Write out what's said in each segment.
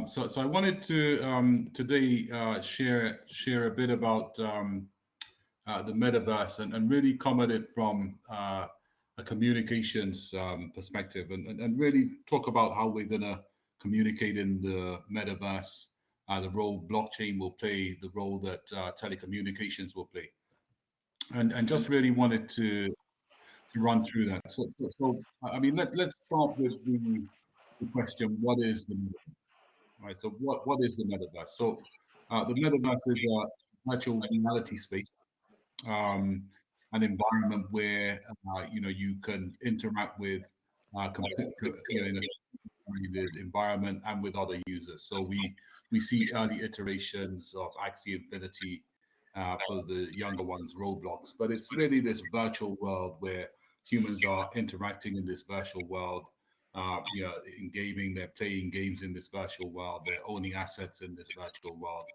So I wanted to today share a bit about the metaverse and really come at it from a communications perspective and really talk about how we're gonna communicate in the metaverse, the role blockchain will play, the role that telecommunications will play, and just really wanted to run through that. So I mean, let's start with the question: what is the metaverse? Right. So what is the metaverse? So the metaverse is a virtual reality space, an environment where you can interact with in a the environment and with other users. So we see early iterations of Axie Infinity for the younger ones, Roblox, but it's really this virtual world where humans are interacting in this virtual world. In gaming, they're playing games in this virtual world. They're owning assets in this virtual world,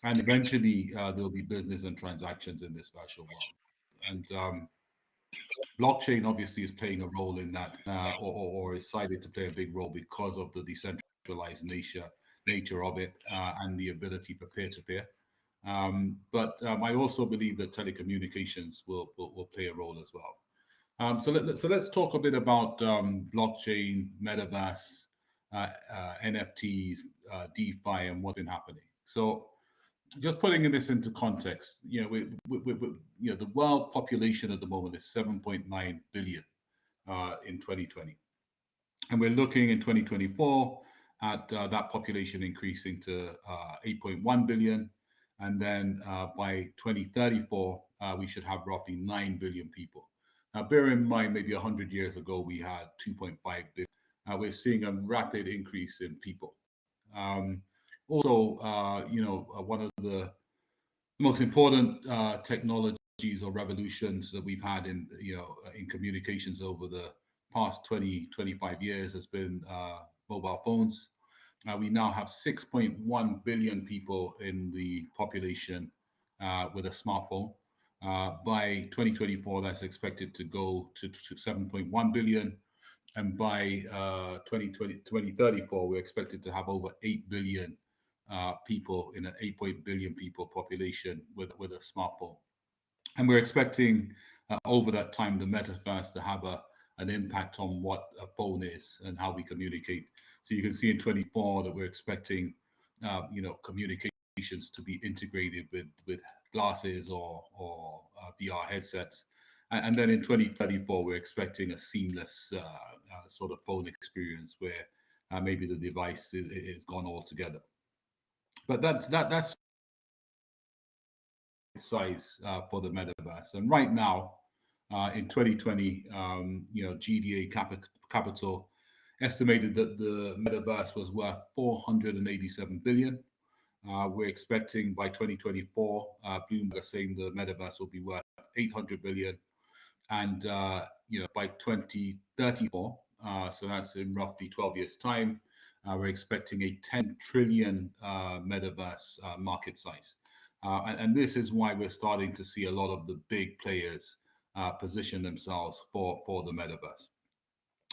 and eventually there'll be business and transactions in this virtual world. And blockchain obviously is playing a role in that, or is cited to play a big role because of the decentralized nature of it and the ability for peer-to-peer. But I also believe that telecommunications will play a role as well. So let's talk a bit about blockchain, metaverse, NFTs, DeFi, and what's been happening. So just putting this into context, the world population at the moment is 7.9 billion in 2020, and we're looking in 2024 at that population increasing to 8.1 billion, and then by 2034 we should have roughly 9 billion people. Now, bear in mind, maybe 100 years ago we had 2.5 billion. We're seeing a rapid increase in people. Also, one of the most important technologies or revolutions that we've had in communications over the past 25 years has been mobile phones. We now have 6.1 billion people in the population with a smartphone. By 2024, that's expected to go to 7.1 billion. And by 2034, we're expected to have over 8 billion people in an 8 billion people population with a smartphone. And we're expecting over that time the metaverse to have an impact on what a phone is and how we communicate. So you can see in 24 that we're expecting communications to be integrated with glasses or VR headsets. And then in 2034, we're expecting a seamless sort of phone experience where maybe the device is gone altogether. But that's size for the metaverse. And right now, in 2020, GDA Capital estimated that the metaverse was worth 487 billion. We're expecting by 2024, Bloomberg are saying the metaverse will be worth 800 billion. And by 2034, so that's in roughly 12 years' time, we're expecting a 10 trillion metaverse market size. And this is why we're starting to see a lot of the big players position themselves for the metaverse.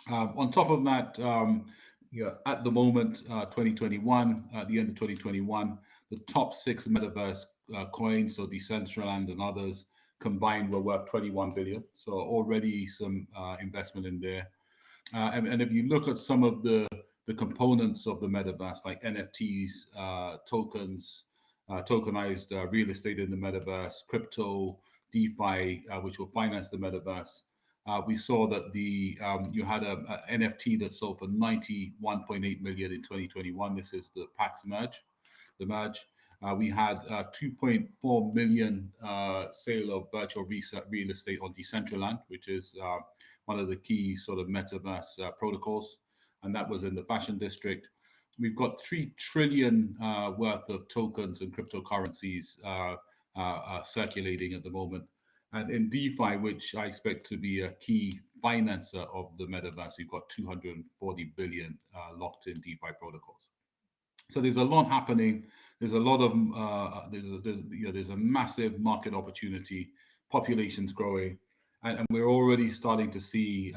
On top of that, at the moment, 2021, at the end of 2021, the top 6 metaverse coins, so Decentraland and others, combined were worth 21 billion. So already some investment in there. And if you look at some of the components of the metaverse, like NFTs, tokens, tokenized real estate in the metaverse, crypto, DeFi, which will finance the metaverse. We saw that you had a NFT that sold for 91.8 million in 2021. This is the PAX merge, the merge. We had 2.4 million sale of virtual real estate on Decentraland, which is one of the key sort of metaverse protocols, and that was in the fashion district. We've got 3 trillion worth of tokens and cryptocurrencies circulating at the moment. And in DeFi, which I expect to be a key financer of the metaverse, we've got 240 billion locked in DeFi protocols. So there's a lot happening. There's a lot of there's a massive market opportunity. Population's growing, and we're already starting to see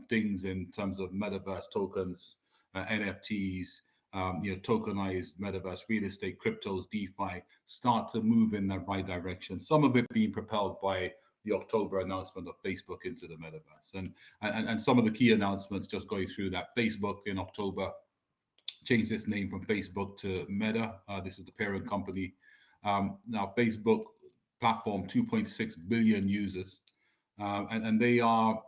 things in terms of metaverse tokens, NFTs, tokenized metaverse, real estate, cryptos, DeFi start to move in that right direction. Some of it being propelled by the October announcement of Facebook into the metaverse, and some of the key announcements just going through that. Facebook in October changed its name from Facebook to Meta. This is the parent company. Now, Facebook platform 2.6 billion users, and they are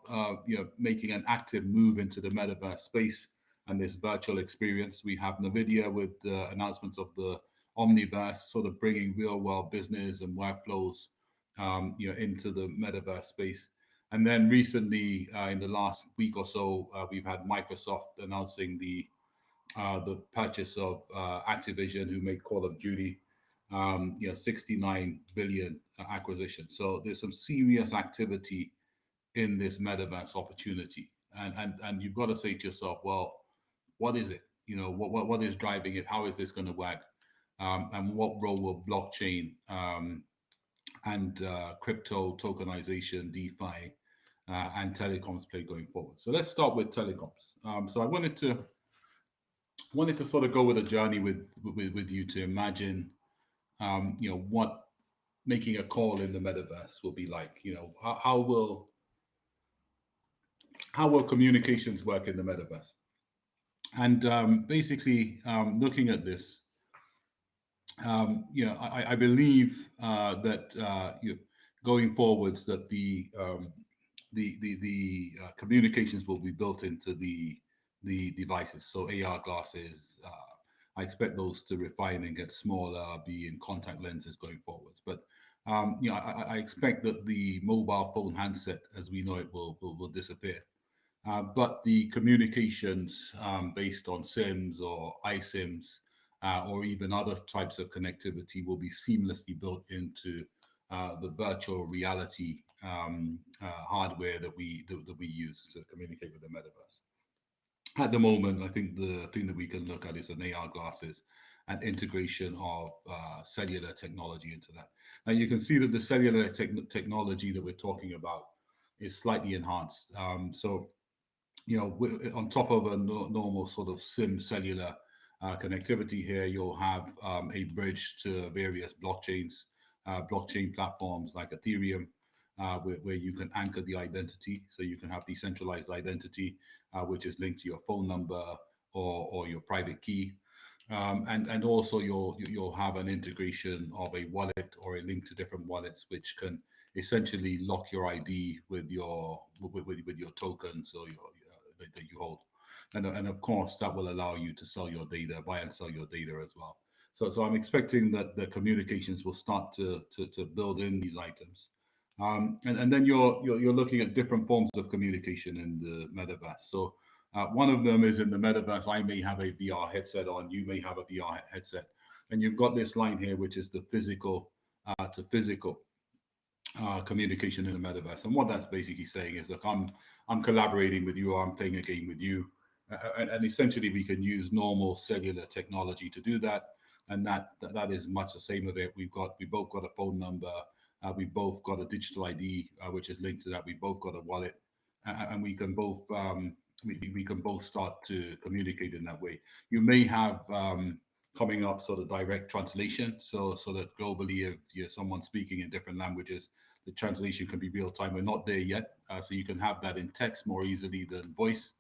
making an active move into the metaverse space and this virtual experience. We have NVIDIA with the announcements of the Omniverse, sort of bringing real world business and workflows into the metaverse space. And then recently, in the last week or so, we've had Microsoft announcing the purchase of Activision, who made Call of Duty, 69 billion acquisition. So there's some serious activity in this metaverse opportunity, and you've got to say to yourself, well, what is it? What is driving it? How is this going to work? And what role will blockchain and crypto tokenization, DeFi, and telecoms play going forward? So let's start with telecoms. So I wanted to sort of go with a journey with you to imagine, what making a call in the metaverse will be like. How will communications work in the metaverse? And basically, looking at this, I believe that going forwards, that the communications will be built into the devices. So AR glasses, I expect those to refine and get smaller, be in contact lenses going forwards. But I expect that the mobile phone handset, as we know it, will disappear. But the communications based on SIMs or iSIMs or even other types of connectivity will be seamlessly built into the virtual reality hardware that we use to communicate with the metaverse. At the moment, I think the thing that we can look at is an AR glasses and integration of cellular technology into that. Now you can see that the cellular technology that we're talking about is slightly enhanced. So on top of a normal sort of SIM cellular connectivity here, you'll have a bridge to various blockchain platforms like Ethereum, where you can anchor the identity. So you can have decentralized identity, which is linked to your phone number or your private key. And also you'll have an integration of a wallet or a link to different wallets, which can essentially lock your ID with your tokens or that you hold, and of course that will allow you to sell your data, buy and sell your data as well. So I'm expecting that the communications will start to build in these items, and then you're looking at different forms of communication in the metaverse. So one of them is in the metaverse. I may have a VR headset on, you may have a VR headset, and you've got this line here, which is the physical to physical communication in the metaverse. And what that's basically saying is, look, I'm collaborating with you, or I'm playing a game with you, and essentially we can use normal cellular technology to do that. And that is much the same of it. We both got a phone number, we both got a digital ID, which is linked to that. We both got a wallet, and we can both we can both start to communicate in that way. You may have coming up sort of direct translation, so that globally, if you're someone speaking in different languages, the translation can be real time. We're not there yet, so you can have that in text more easily than voice,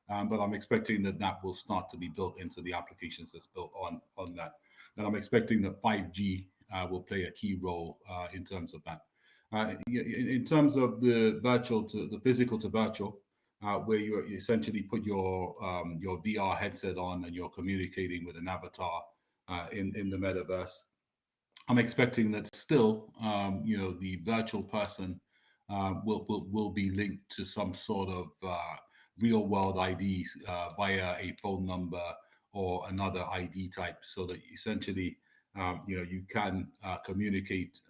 but I'm expecting that will start to be built into the applications that's built on that, and I'm expecting that 5G will play a key role in terms of that. In terms of the virtual to the physical to virtual, where you essentially put your VR headset on and you're communicating with an avatar in the metaverse. I'm expecting that still, the virtual person will be linked to some sort of real world ID via a phone number or another ID type, so that essentially, you can communicate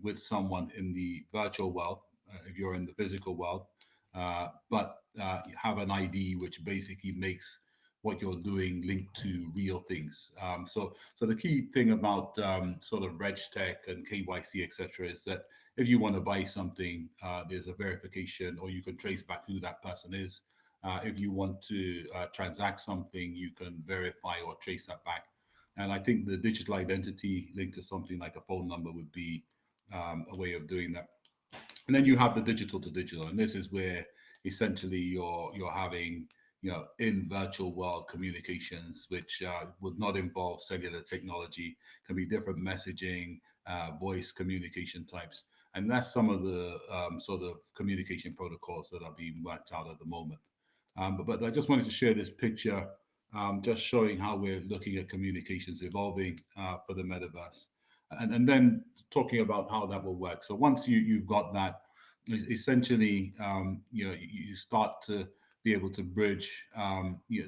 with someone in the virtual world if you're in the physical world. But have an ID which basically makes what you're doing linked to real things. So the key thing about sort of reg tech and KYC, etc., is that if you want to buy something, there's a verification, or you can trace back who that person is. If you want to transact something, you can verify or trace that back. And I think the digital identity linked to something like a phone number would be a way of doing that. And then you have the digital to digital, and this is where essentially you're having in virtual world communications, which would not involve cellular technology, can be different messaging, voice communication types, and that's some of the sort of communication protocols that are being worked out at the moment. But I just wanted to share this picture, just showing how we're looking at communications evolving for the metaverse, and then talking about how that will work. So once you've got that, essentially, you start to be able to bridge,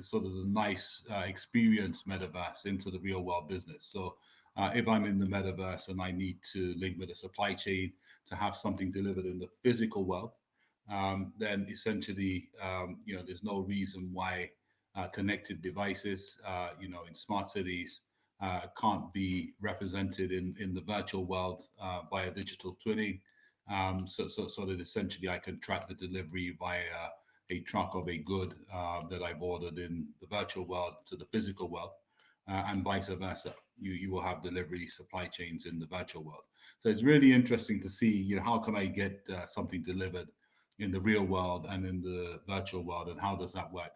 sort of the nice experience metaverse into the real world business. So if I'm in the metaverse and I need to link with a supply chain to have something delivered in the physical world, then essentially, there's no reason why connected devices, in smart cities, can't be represented in the virtual world via digital twinning. So that essentially I can track the delivery via a truck of a good that I've ordered in the virtual world to the physical world, and vice versa. You will have delivery supply chains in the virtual world. So it's really interesting to see, how can I get something delivered in the real world and in the virtual world, and how does that work?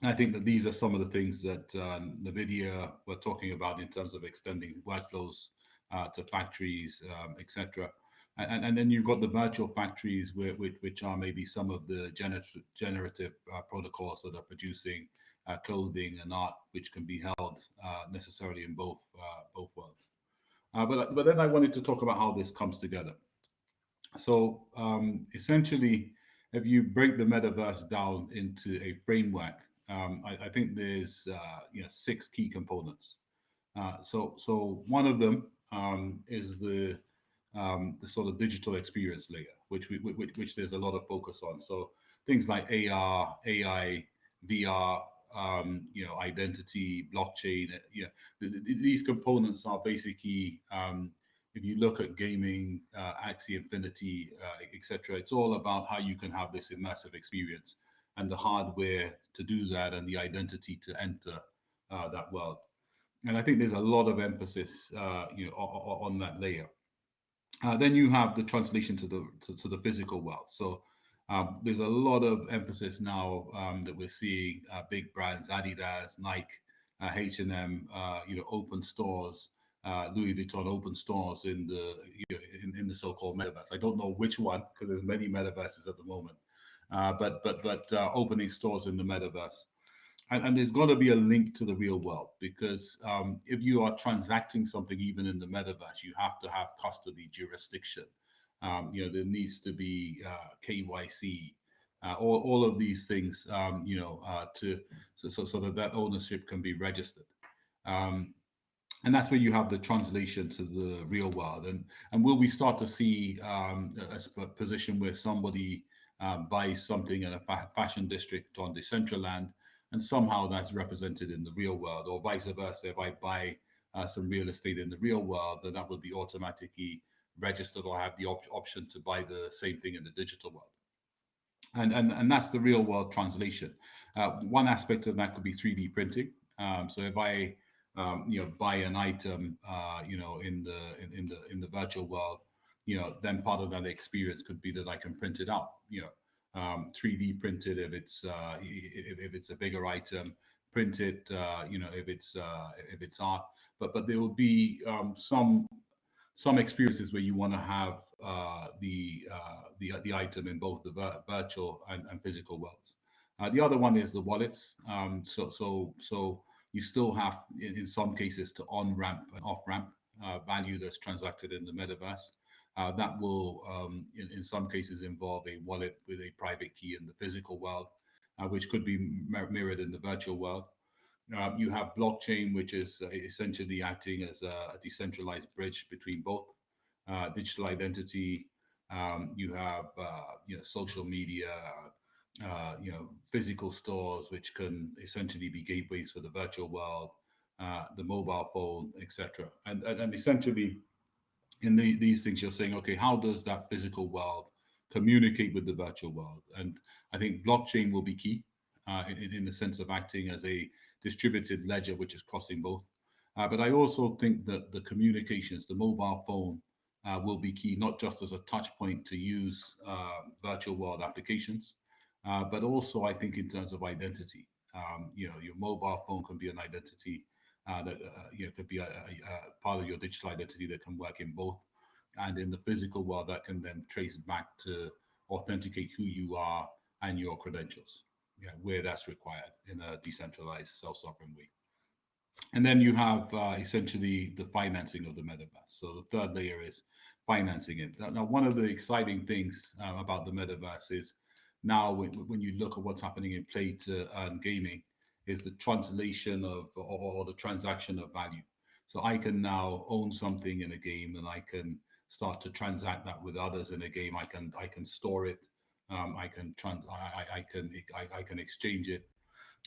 I think that these are some of the things that NVIDIA were talking about in terms of extending workflows to factories, etc. And then you've got the virtual factories, which are maybe some of the generative protocols that are producing clothing and art, which can be held necessarily in both worlds. But then I wanted to talk about how this comes together. So essentially, if you break the metaverse down into a framework, I think there's 6 key components. So one of them is the sort of digital experience layer, which there's a lot of focus on. So things like AR, AI, VR, identity, blockchain. These components are basically, if you look at gaming, Axie Infinity, etc., it's all about how you can have this immersive experience and the hardware to do that and the identity to enter that world. And I think there's a lot of emphasis, on that layer. Then you have the translation to the physical world. So there's a lot of emphasis now that we're seeing big brands, Adidas, Nike, H&M, open stores, Louis Vuitton open stores in the so-called metaverse. I don't know which one because there's many metaverses at the moment, but opening stores in the metaverse. And there's got to be a link to the real world, because if you are transacting something even in the metaverse, you have to have custody jurisdiction. There needs to be KYC, all of these things, so that ownership can be registered. And that's where you have the translation to the real world. And will we start to see a position where somebody buys something in a fashion district on Decentraland, and somehow that's represented in the real world, or vice versa? If I buy some real estate in the real world, then that will be automatically registered, or have the option to buy the same thing in the digital world. And that's the real world translation. One aspect of that could be 3D printing. So if I buy an item, in the virtual world, then part of that experience could be that I can print it out. 3D printed if it's a bigger item, print it, if it's art. But there will be some experiences where you want to have the item in both the virtual and physical worlds. The other one is the wallets. So you still have, in some cases, to on-ramp and off-ramp value that's transacted in the metaverse. That will, in some cases, involve a wallet with a private key in the physical world, which could be mirrored in the virtual world. You have blockchain, which is essentially acting as a decentralized bridge between both digital identity. You have social media, physical stores, which can essentially be gateways for the virtual world, the mobile phone, etc. And essentially, in these things, you're saying, okay, how does that physical world communicate with the virtual world. And I think blockchain will be key in the sense of acting as a distributed ledger, which is crossing both. But I also think that the communications, the mobile phone, will be key, not just as a touch point to use virtual world applications, but also I think in terms of identity. Your mobile phone can be an identity that could be a part of your digital identity that can work in both, and in the physical world that can then trace back to authenticate who you are and your credentials, where that's required in a decentralized, self-sovereign way. And then you have essentially the financing of the metaverse. So the third layer is financing it. Now, one of the exciting things about the metaverse is now when you look at what's happening in play to earn gaming, is the translation of or the transaction of value. So I can now own something in a game, and I can start to transact that with others in a game. I can store it. I can exchange it.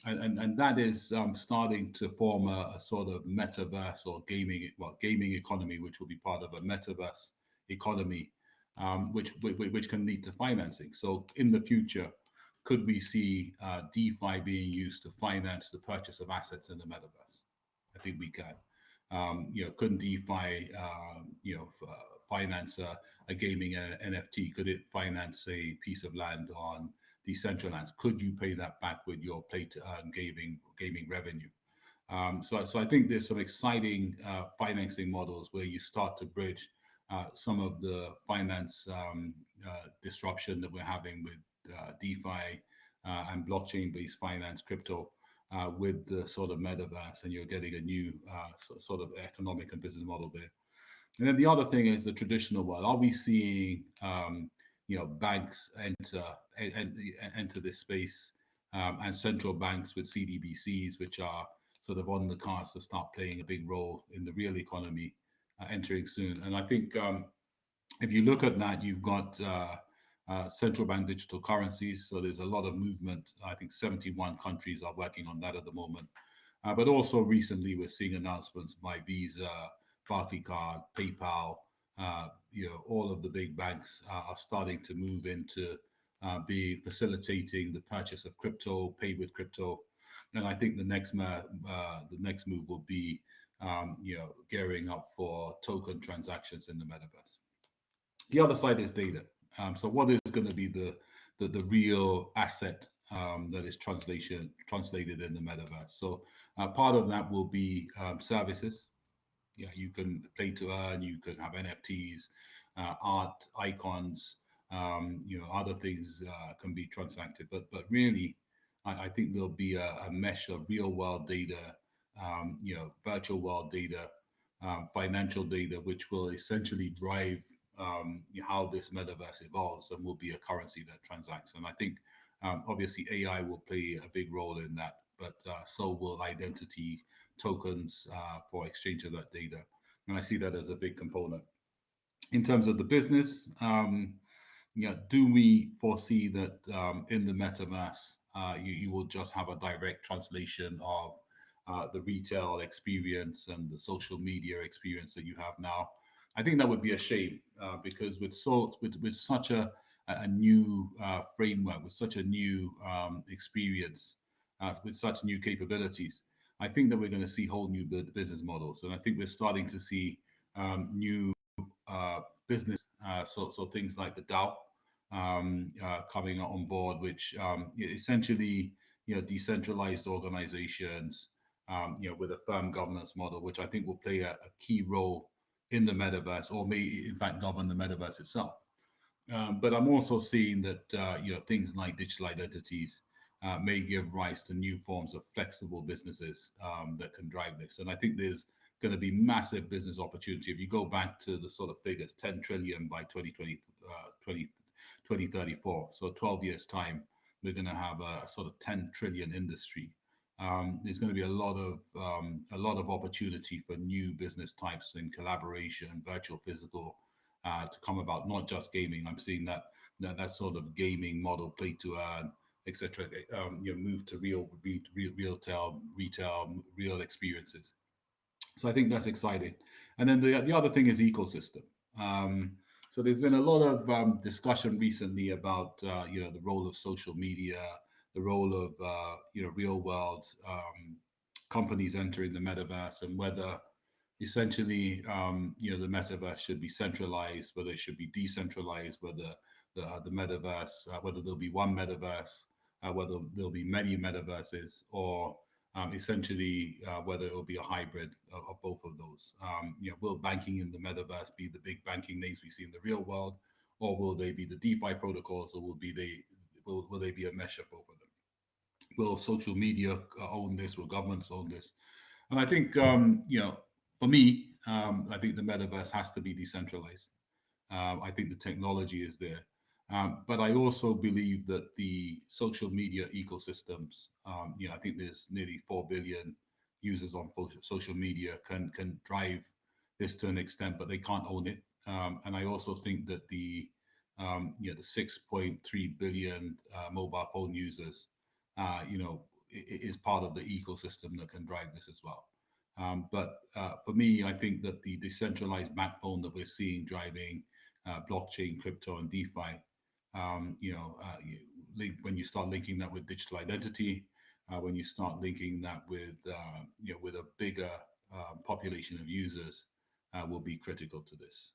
And that is starting to form a sort of metaverse or gaming economy, which will be part of a metaverse economy, which can lead to financing. So in the future, could we see DeFi being used to finance the purchase of assets in the metaverse? I think we can. Couldn't DeFi, finance a gaming NFT? Could it finance a piece of land on Decentraland? Could you pay that back with your play to earn gaming revenue? So I think there's some exciting financing models where you start to bridge some of the finance disruption that we're having with DeFi and blockchain-based finance, crypto, with the sort of metaverse, and you're getting a new sort of economic and business model there. And then the other thing is the traditional world. Are we seeing banks enter this space, and central banks with CBDCs, which are sort of on the cards to start playing a big role in the real economy, entering soon? And I think if you look at that, you've got central bank digital currencies. So there's a lot of movement. I think 71 countries are working on that at the moment. But also recently, we're seeing announcements by Visa, Barclaycard, PayPal. All of the big banks are starting to move into be facilitating the purchase of crypto, pay with crypto. And I think the next move will be gearing up for token transactions in the metaverse. The other side is data. So what is going to be the real asset that is translated in the metaverse? So part of that will be services. You can play to earn. You can have NFTs, art, icons. Other things can be transacted. But really, I think there'll be a mesh of real world data, virtual world data, financial data, which will essentially drive how this metaverse evolves, and will be a currency that transacts. And I think obviously AI will play a big role in that, but so will identity tokens for exchange of that data. And I see that as a big component. In terms of the business, do we foresee that in the metaverse, you will just have a direct translation of the retail experience and the social media experience that you have now? I think that would be a shame, because with such a new framework, with such a new experience, with such new capabilities, I think that we're going to see whole new business models. And I think we're starting to see new business, so things like the DAO coming on board, which essentially, decentralized organizations, with a firm governance model, which I think will play a key role in the metaverse, or may in fact govern the metaverse itself. But I'm also seeing that things like digital identities may give rise to new forms of flexible businesses that can drive this. And I think there's going to be massive business opportunity. If you go back to the sort of figures, 10 trillion by 2034, so 12 years time, we're going to have a sort of 10 trillion industry. There's going to be a lot of opportunity for new business types in collaboration, virtual, physical, to come about. Not just gaming. I'm seeing that sort of gaming model, play to earn, etc. Move to real retail, real experiences. So I think that's exciting. And then the other thing is ecosystem. So there's been a lot of discussion recently about the role of social media, the role of real world companies entering the metaverse, and whether essentially the metaverse should be centralized, whether it should be decentralized, whether the metaverse, whether there'll be one metaverse, whether there'll be many metaverses, or essentially whether it will be a hybrid of both of those. Will banking in the metaverse be the big banking names we see in the real world, or will they be the DeFi protocols, or will they be a mesh of both of them? Will social media own this? Will governments own this? And I think for me, I think the metaverse has to be decentralized. I think the technology is there. But I also believe that the social media ecosystems, I think there's nearly 4 billion users on social media can drive this to an extent, but they can't own it. And I also think that the 6.3 billion mobile phone users, is part of the ecosystem that can drive this as well. But for me, I think that the decentralized backbone that we're seeing driving blockchain, crypto, and DeFi, when you start linking that with digital identity, when you start linking that with a bigger population of users, will be critical to this.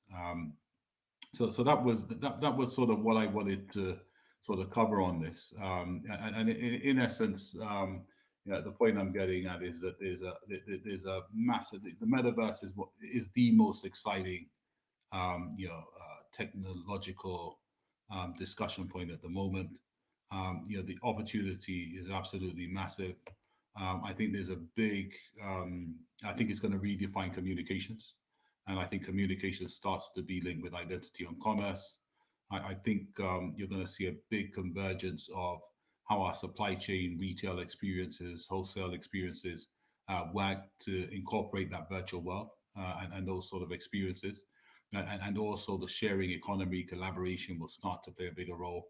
So that was sort of what I wanted to sort of cover on this. And in essence, the point I'm getting at is that there's a massive, the metaverse is the most exciting technological discussion point at the moment. The opportunity is absolutely massive. I think there's a big, I think it's going to redefine communications. And I think communication starts to be linked with identity and commerce. I think you're going to see a big convergence of how our supply chain, retail experiences, wholesale experiences work to incorporate that virtual world and those sort of experiences. And also the sharing economy, collaboration will start to play a bigger role.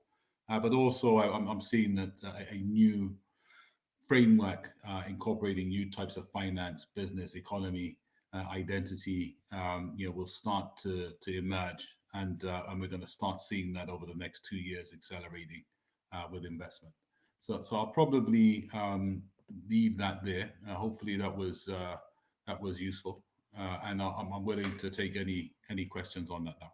But also I'm seeing that a new framework incorporating new types of finance, business, economy, identity, will start to emerge, and we're going to start seeing that over the next 2 years accelerating with investment. So I'll probably leave that there. Hopefully that was useful, and I'm willing to take any questions on that now.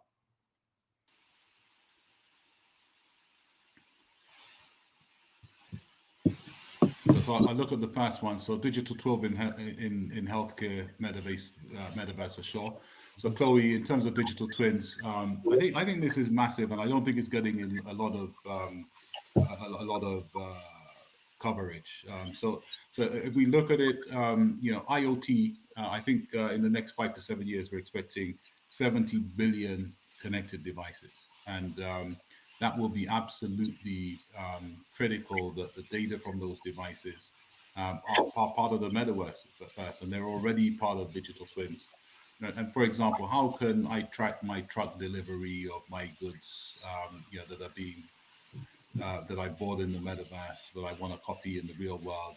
So I look at the first one. So digital twin in healthcare, metaverse for sure. So Chloe, in terms of digital twins, I think this is massive, and I don't think it's getting in a lot of coverage. So if we look at it, IoT, I think in the next 5 to 7 years we're expecting 70 billion connected devices, and that will be absolutely critical that the data from those devices are part of the metaverse first, and they're already part of digital twins. And for example, how can I track my truck delivery of my goods that are being that I bought in the metaverse that I want to copy in the real world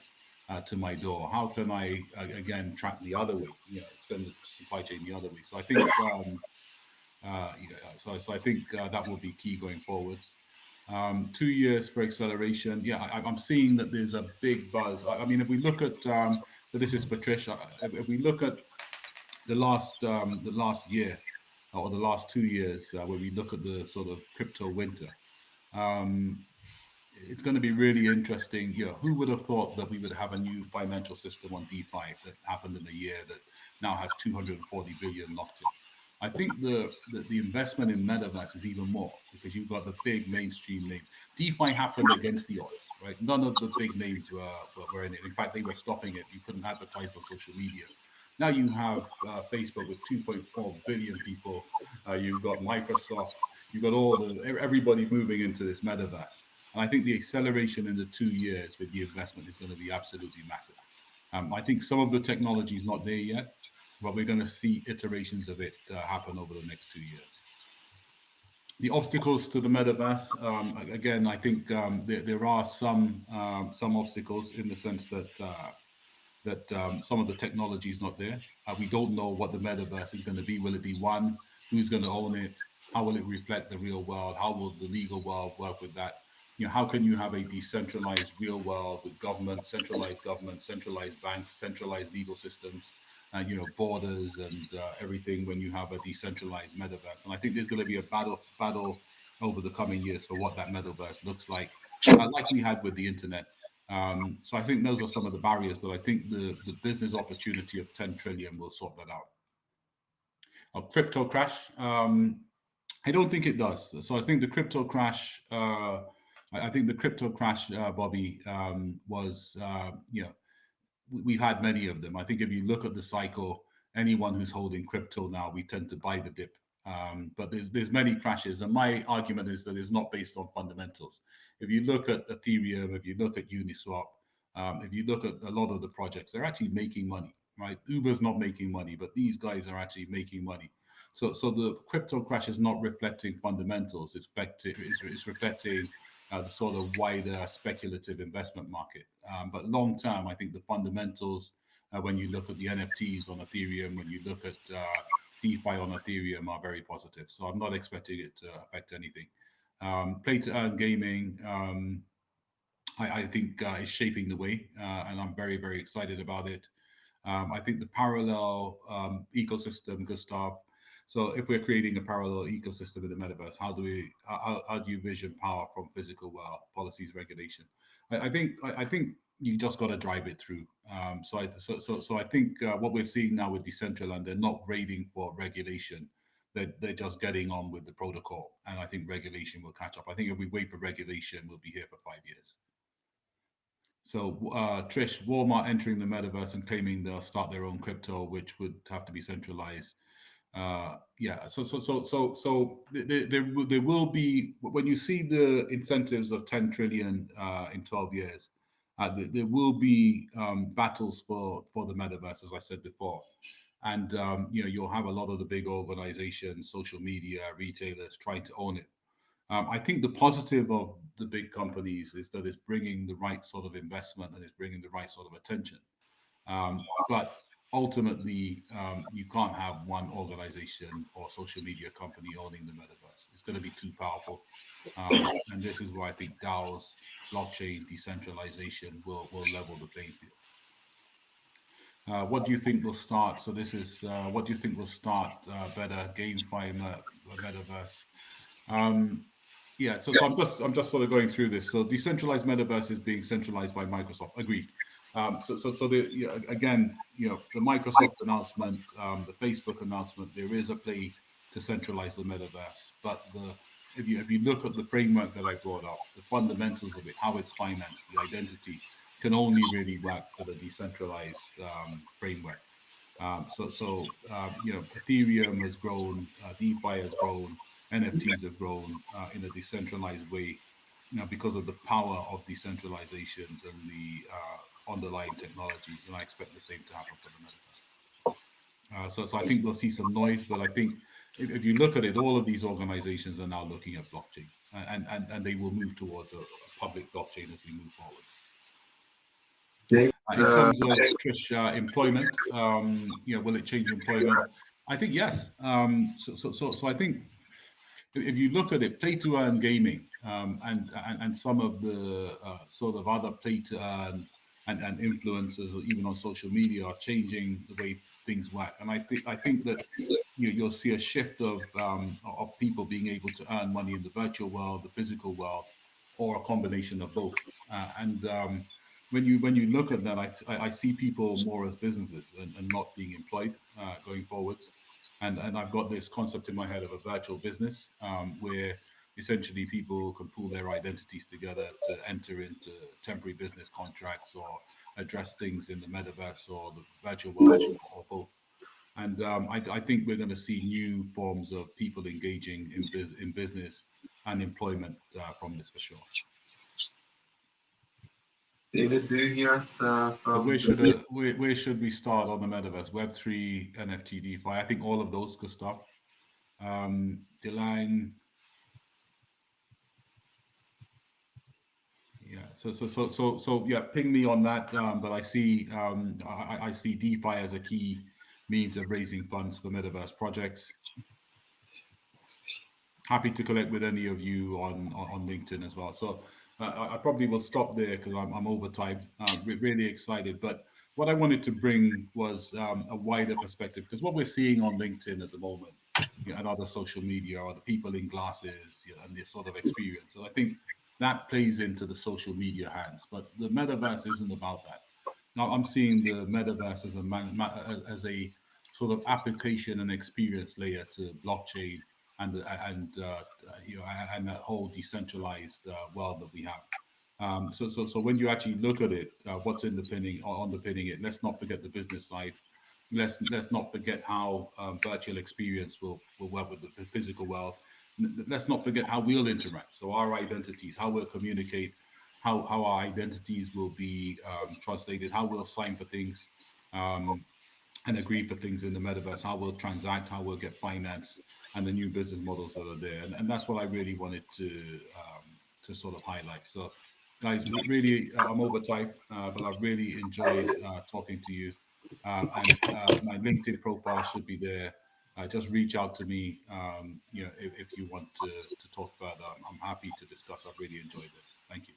to my door? How can I again track the other way? Extend the supply chain the other way. So I think so I think that will be key going forwards. 2 years for acceleration. Yeah, I'm seeing that there's a big buzz. I mean, if we look at so this is for Trish. If we look at the last year or the last 2 years, where we look at the sort of crypto winter, it's going to be really interesting. Who would have thought that we would have a new financial system on DeFi that happened in a year that now has 240 billion locked in? I think the investment in metaverse is even more, because you've got the big mainstream names. DeFi happened against the odds, right? None of the big names were in it. In fact, they were stopping it. You couldn't advertise on social media. Now you have Facebook with 2.4 billion people. You've got Microsoft. You've got everybody moving into this metaverse. And I think the acceleration in the 2 years with the investment is going to be absolutely massive. I think some of the technology is not there yet, but we're going to see iterations of it happen over the next 2 years. The obstacles to the metaverse, again, I think there are some obstacles in the sense that some of the technology is not there. We don't know what the metaverse is going to be. Will it be one? Who's going to own it? How will it reflect the real world? How will the legal world work with that? How can you have a decentralized real world with government, centralized banks, centralized legal systems, borders and everything when you have a decentralized metaverse? And I think there's going to be a battle over the coming years for what that metaverse looks like we had with the internet. So I think those are some of the barriers, but I think the business opportunity of 10 trillion will sort that out. A crypto crash? I don't think it does. So I think the crypto crash, Bobby, was, we've had many of them. I think if you look at the cycle, anyone who's holding crypto now, we tend to buy the dip. But there's many crashes, and my argument is that it's not based on fundamentals. If you look at Ethereum, if you look at Uniswap, if you look at a lot of the projects, they're actually making money, right? Uber's not making money, but these guys are actually making money. So the crypto crash is not reflecting fundamentals. It's reflecting the sort of wider speculative investment market. But long term, I think the fundamentals, when you look at the NFTs on Ethereum, when you look at DeFi on Ethereum, are very positive. So I'm not expecting it to affect anything. Play to earn gaming, I think is shaping the way, and I'm very, very excited about it. I think the parallel ecosystem, Gustav. So if we're creating a parallel ecosystem in the metaverse, how do you vision power from physical world, policies, regulation? I think you just got to drive it through. So I think what we're seeing now with Decentraland, they're not raiding for regulation. They're just getting on with the protocol, and I think regulation will catch up. I think if we wait for regulation, we'll be here for 5 years. So Trish, Walmart entering the metaverse and claiming they'll start their own crypto, which would have to be centralized. Yeah. So there will be, when you see the incentives of 10 trillion in 12 years, there will be battles for the metaverse, as I said before. And you'll have a lot of the big organizations, social media, retailers trying to own it. I think the positive of the big companies is that it's bringing the right sort of investment and it's bringing the right sort of attention. But ultimately, you can't have one organization or social media company owning the metaverse. It's going to be too powerful. And this is where I think DAOs, blockchain, decentralization will level the playing field. What do you think will start? So this is, what do you think will start better, GameFi metaverse? Yeah, so I'm just sort of going through this. So decentralized metaverse is being centralized by Microsoft. Agreed. Again, the Microsoft announcement, the Facebook announcement, there is a play to centralize the metaverse. But if you look at the framework that I brought up, the fundamentals of it, how it's financed, the identity, can only really work with a decentralized framework. Ethereum has grown, DeFi has grown, NFTs have grown in a decentralized way, because of the power of decentralizations and the underlying technologies, and I expect the same to happen for the metaverse. So I think we'll see some noise, but I think if you look at it, all of these organizations are now looking at blockchain, and they will move towards a public blockchain as we move forwards. In terms of Trish, employment, will it change employment? I think yes. So I think if you look at it, play to earn gaming, and some of the sort of other play to earn and influencers, even on social media, are changing the way things work. And I think that you'll see a shift of people being able to earn money in the virtual world, the physical world, or a combination of both. When you look at that, I see people more as businesses and not being employed going forwards. And I've got this concept in my head of a virtual business, where essentially people can pool their identities together to enter into temporary business contracts or address things in the metaverse or the virtual world or both. And I think we're going to see new forms of people engaging in business and employment from this for sure. David, do you hear us from? Where should we start on the metaverse? Web3, NFT, DeFi. I think all of those, Gustav. Delang. Yeah. So yeah. Ping me on that. But I see I see DeFi as a key means of raising funds for metaverse projects. happy to connect with any of you on LinkedIn as well. So I probably will stop there because I'm over time. Really excited, but what I wanted to bring was a wider perspective, because what we're seeing on LinkedIn at the moment, and other social media, are the people in glasses, and this sort of experience. So I think that plays into the social media hands, but the metaverse isn't about that. Now I'm seeing the metaverse as as a sort of application and experience layer to blockchain and that whole decentralized world that we have. So when you actually look at it, what's underpinning or underpinning it, let's not forget the business side. Let's not forget how virtual experience will work with the physical world. Let's not forget how we'll interact. So our identities, how we'll communicate, how our identities will be translated, how we'll sign for things. And agree for things in the metaverse, how we'll transact, how we'll get finance, and the new business models that are there. And that's what I really wanted to sort of highlight. So, guys, really, I'm over time, but I've really enjoyed talking to you. And my LinkedIn profile should be there. Just reach out to me, if you want to talk further. I'm happy to discuss. I've really enjoyed this. Thank you.